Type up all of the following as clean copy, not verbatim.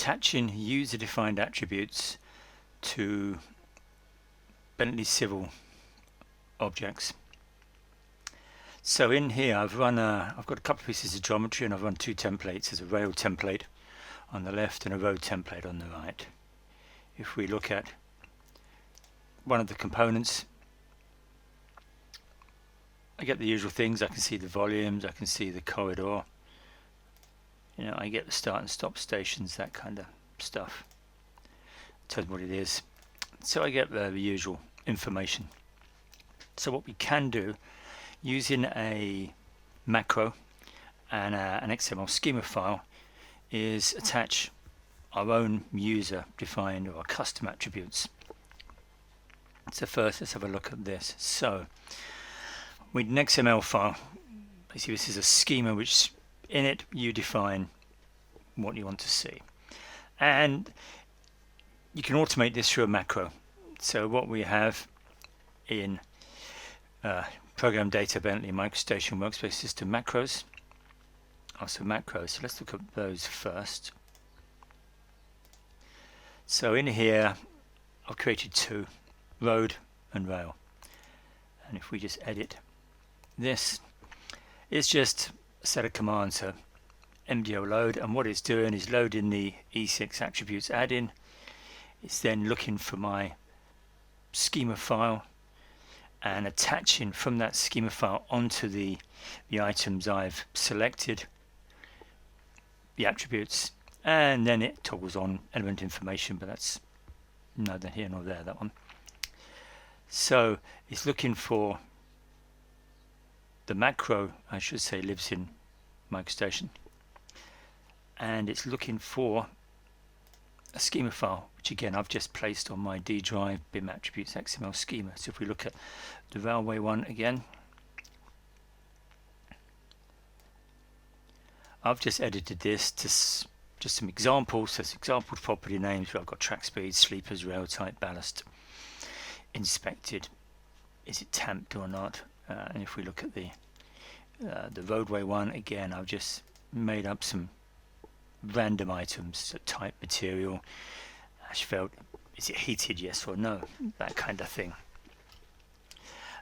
attaching user-defined attributes to Bentley Civil objects. So in here I've got a couple of pieces of geometry, and I've run two templates. There's a rail template on the left and a road template on the right. If we look at one of the components, I get the usual things. I can see the volumes, I can see the corridor, I get the start and stop stations, that kind of stuff. Tells me what it is. So I get the usual information. So what we can do using a macro and an XML schema file is attach our own user defined or custom attributes. So first let's have a look at this. So with an XML file, basically this is a schema which in it you define what you want to see, and you can automate this through a macro. So what we have in program data Bentley MicroStation Workspace System macros, so let's look at those first. So in here I've created two, road and rail, and if we just edit this, it's just a set of commands. So MDO load, and what it's doing is loading the E6 attributes add-in. It's then looking for my schema file and attaching from that schema file onto the items I've selected, the attributes, and then it toggles on element information, but that's neither here nor there, that one. So it's looking for the macro, I should say, lives in MicroStation, and it's looking for a schema file, which again I've just placed on my D drive, BIM attributes XML schema. So if we look at the railway one again, I've just edited this to just some examples. So it's example property names where I've got track speed, sleepers, rail type, ballast, inspected, is it tamped or not, and if we look at the roadway one, again I've just made up some random items, so type, material, asphalt, is it heated, yes or no, that kind of thing.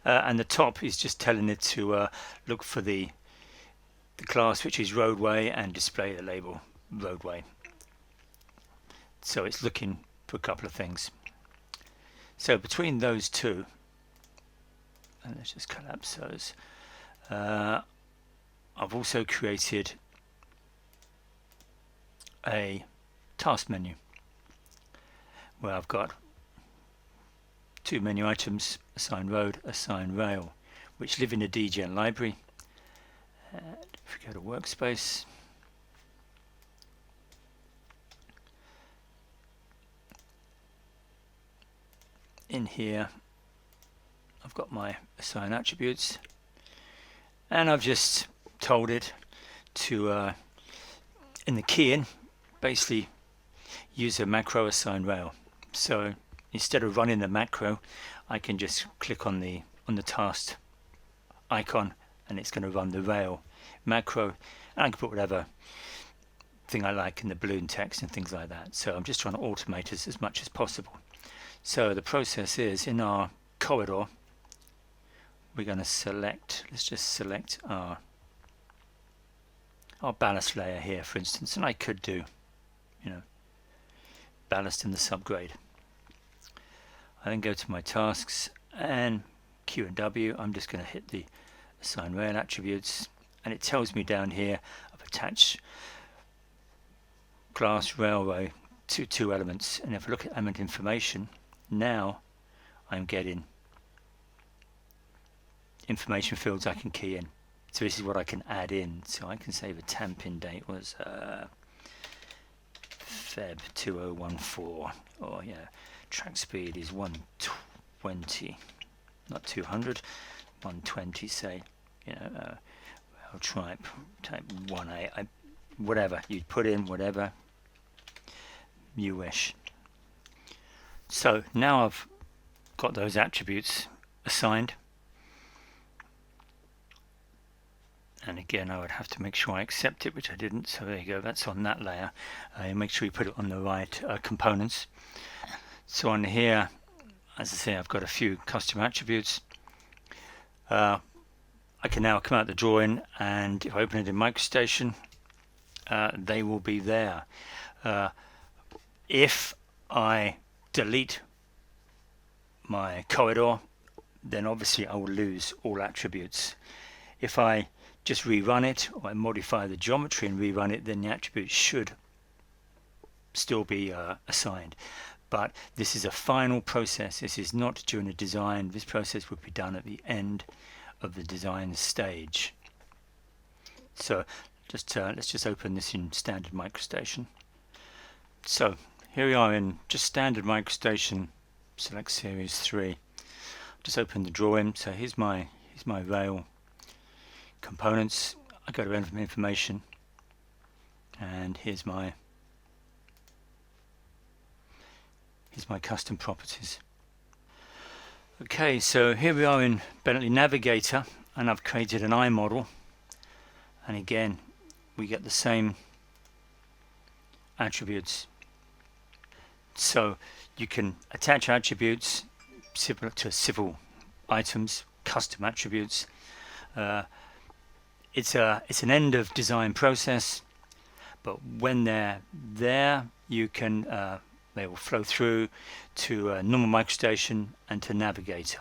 And the top is just telling it to look for the class which is roadway and display the label roadway. So it's looking for a couple of things. So between those two, and let's just collapse those, I've also created a task menu where I've got two menu items, assign road, assign rail, which live in the DGen library. And if we go to workspace, in here I've got my assign attributes, and I've just told it to in the keying basically use a macro assign rail. So instead of running the macro, I can just click on the task icon and it's going to run the rail macro, and I can put whatever thing I like in the balloon text and things like that. So I'm just trying to automate this as much as possible. So the process is, in our corridor we're going to select, let's just select our ballast layer here, for instance, and I could do ballast in the subgrade. I then go to my tasks and Q and W. I'm just going to hit the assign rail attributes, and it tells me down here I've attached class railway to two elements. And if I look at element information, now I'm getting information fields I can key in. So this is what I can add in. So I can say the tamp-in date was Feb 2014, or track speed is 120, not 200, 120, say, I'll type 1A, whatever you put in, whatever you wish. So now I've got those attributes assigned, and again I would have to make sure I accept it, which I didn't, so there you go, that's on that layer. Make sure you put it on the right components. So on here, as I say, I've got a few custom attributes. I can now come out the drawing, and if I open it in MicroStation, they will be there. If I delete my corridor, then obviously I will lose all attributes. If I just rerun it, or I modify the geometry and rerun it, then the attributes should still be assigned. But this is a final process. This is not during the design. This process would be done at the end of the design stage. So let's just open this in standard MicroStation. So here we are in just standard MicroStation. Select series 3. Just open the drawing. So here's my rail components. I go to information, and here's my custom properties. Okay, so here we are in Bentley Navigator, and I've created an eye model, and again we get the same attributes. So you can attach attributes similar to civil items, custom attributes. It's an end of design process, but when they're there, you can they will flow through to normal MicroStation and to Navigator.